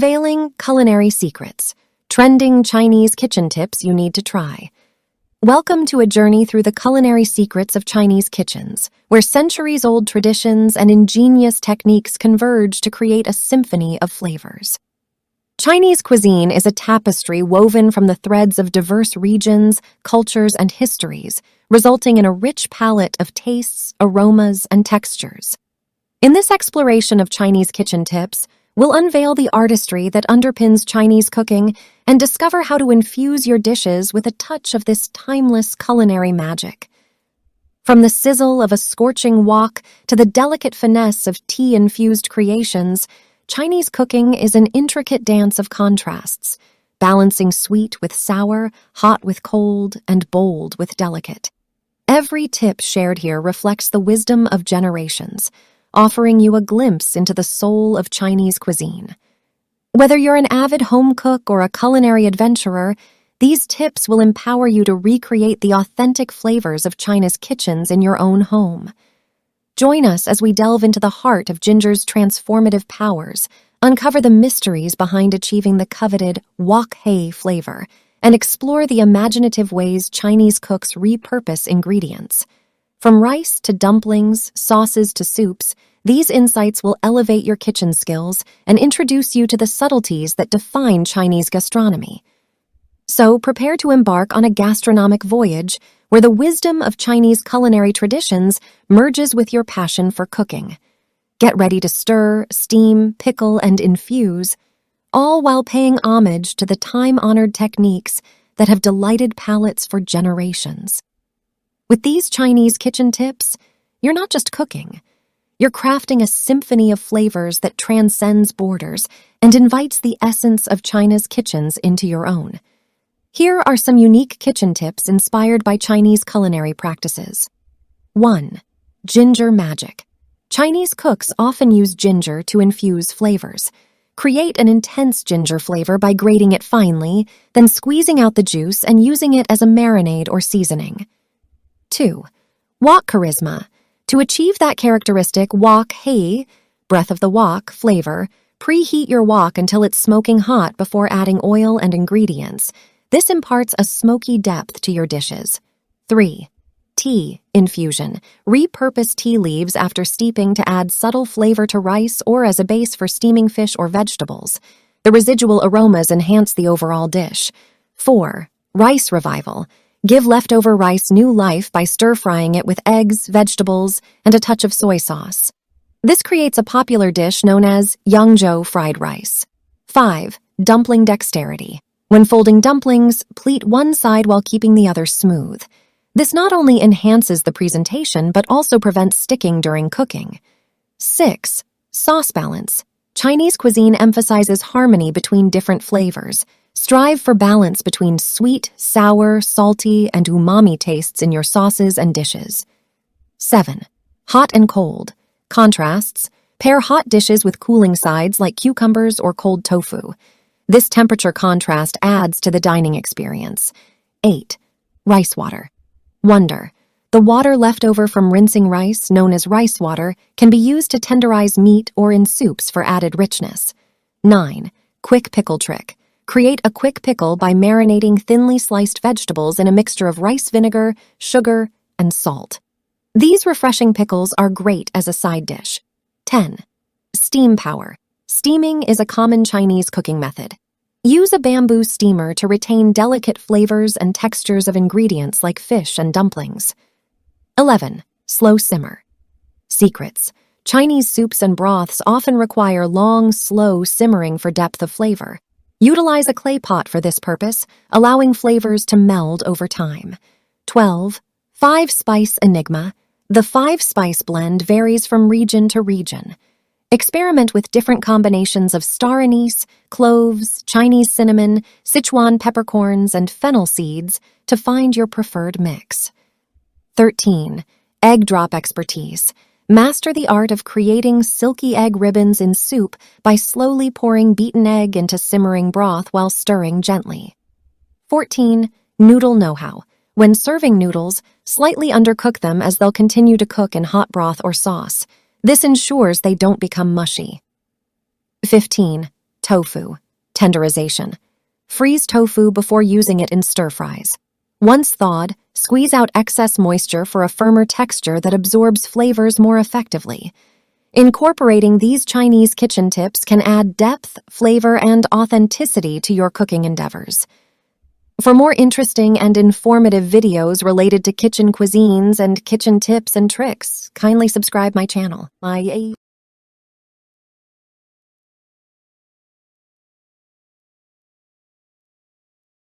Unveiling culinary secrets, trending Chinese kitchen tips you need to try. Welcome to a journey through the culinary secrets of Chinese kitchens, where centuries-old traditions and ingenious techniques converge to create a symphony of flavors. Chinese cuisine is a tapestry woven from the threads of diverse regions, cultures, and histories, resulting in a rich palette of tastes, aromas, and textures. In this exploration of Chinese kitchen tips, we'll unveil the artistry that underpins Chinese cooking and discover how to infuse your dishes with a touch of this timeless culinary magic. From the sizzle of a scorching wok to the delicate finesse of tea-infused creations, Chinese cooking is an intricate dance of contrasts, balancing sweet with sour, hot with cold, and bold with delicate. Every tip shared here reflects the wisdom of generations, offering you a glimpse into the soul of Chinese cuisine. Whether you're an avid home cook or a culinary adventurer, these tips will empower you to recreate the authentic flavors of China's kitchens in your own home. Join us as we delve into the heart of ginger's transformative powers, uncover the mysteries behind achieving the coveted wok hei flavor, and explore the imaginative ways Chinese cooks repurpose ingredients. From rice to dumplings, sauces to soups, these insights will elevate your kitchen skills and introduce you to the subtleties that define Chinese gastronomy. So prepare to embark on a gastronomic voyage where the wisdom of Chinese culinary traditions merges with your passion for cooking. Get ready to stir, steam, pickle, and infuse, all while paying homage to the time-honored techniques that have delighted palates for generations. With these Chinese kitchen tips, you're not just cooking. You're crafting a symphony of flavors that transcends borders and invites the essence of China's kitchens into your own. Here are some unique kitchen tips inspired by Chinese culinary practices. 1. Ginger magic. Chinese cooks often use ginger to infuse flavors. Create an intense ginger flavor by grating it finely, then squeezing out the juice and using it as a marinade or seasoning. 2. Wok charisma. To achieve that characteristic wok hei, breath of the wok, flavor, preheat your wok until it's smoking hot before adding oil and ingredients. This imparts a smoky depth to your dishes. 3. Tea infusion. Repurpose tea leaves after steeping to add subtle flavor to rice or as a base for steaming fish or vegetables. The residual aromas enhance the overall dish. 4. Rice revival. Give leftover rice new life by stir-frying it with eggs, vegetables, and a touch of soy sauce. This creates a popular dish known as Yangzhou fried rice. 5. Dumpling dexterity. When folding dumplings, pleat one side while keeping the other smooth. This not only enhances the presentation, but also prevents sticking during cooking. 6. Sauce balance. Chinese cuisine emphasizes harmony between different flavors. Strive for balance between sweet, sour, salty, and umami tastes in your sauces and dishes. 7. Hot and cold. Contrasts. Pair hot dishes with cooling sides like cucumbers or cold tofu. This temperature contrast adds to the dining experience. 8. Rice water. Wonder. The water left over from rinsing rice, known as rice water, can be used to tenderize meat or in soups for added richness. 9. Quick pickle trick. Create a quick pickle by marinating thinly sliced vegetables in a mixture of rice vinegar, sugar, and salt. These refreshing pickles are great as a side dish. 10. Steam power. Steaming is a common Chinese cooking method. Use a bamboo steamer to retain delicate flavors and textures of ingredients like fish and dumplings. 11. Slow simmer. Secrets. Chinese soups and broths often require long, slow simmering for depth of flavor. Utilize a clay pot for this purpose, allowing flavors to meld over time. 12. 5-spice enigma. The 5-spice blend varies from region to region. Experiment with different combinations of star anise, cloves, Chinese cinnamon, Sichuan peppercorns, and fennel seeds to find your preferred mix. 13. Egg drop expertise. Master the art of creating silky egg ribbons in soup by slowly pouring beaten egg into simmering broth while stirring gently. 14. Noodle know-how. When serving noodles, slightly undercook them as they'll continue to cook in hot broth or sauce. This ensures they don't become mushy. 15. Tofu. Tenderization. Freeze tofu before using it in stir-fries. Once thawed, squeeze out excess moisture for a firmer texture that absorbs flavors more effectively. Incorporating these Chinese kitchen tips can add depth, flavor, and authenticity to your cooking endeavors. For more interesting and informative videos related to kitchen cuisines and kitchen tips and tricks, kindly subscribe my channel.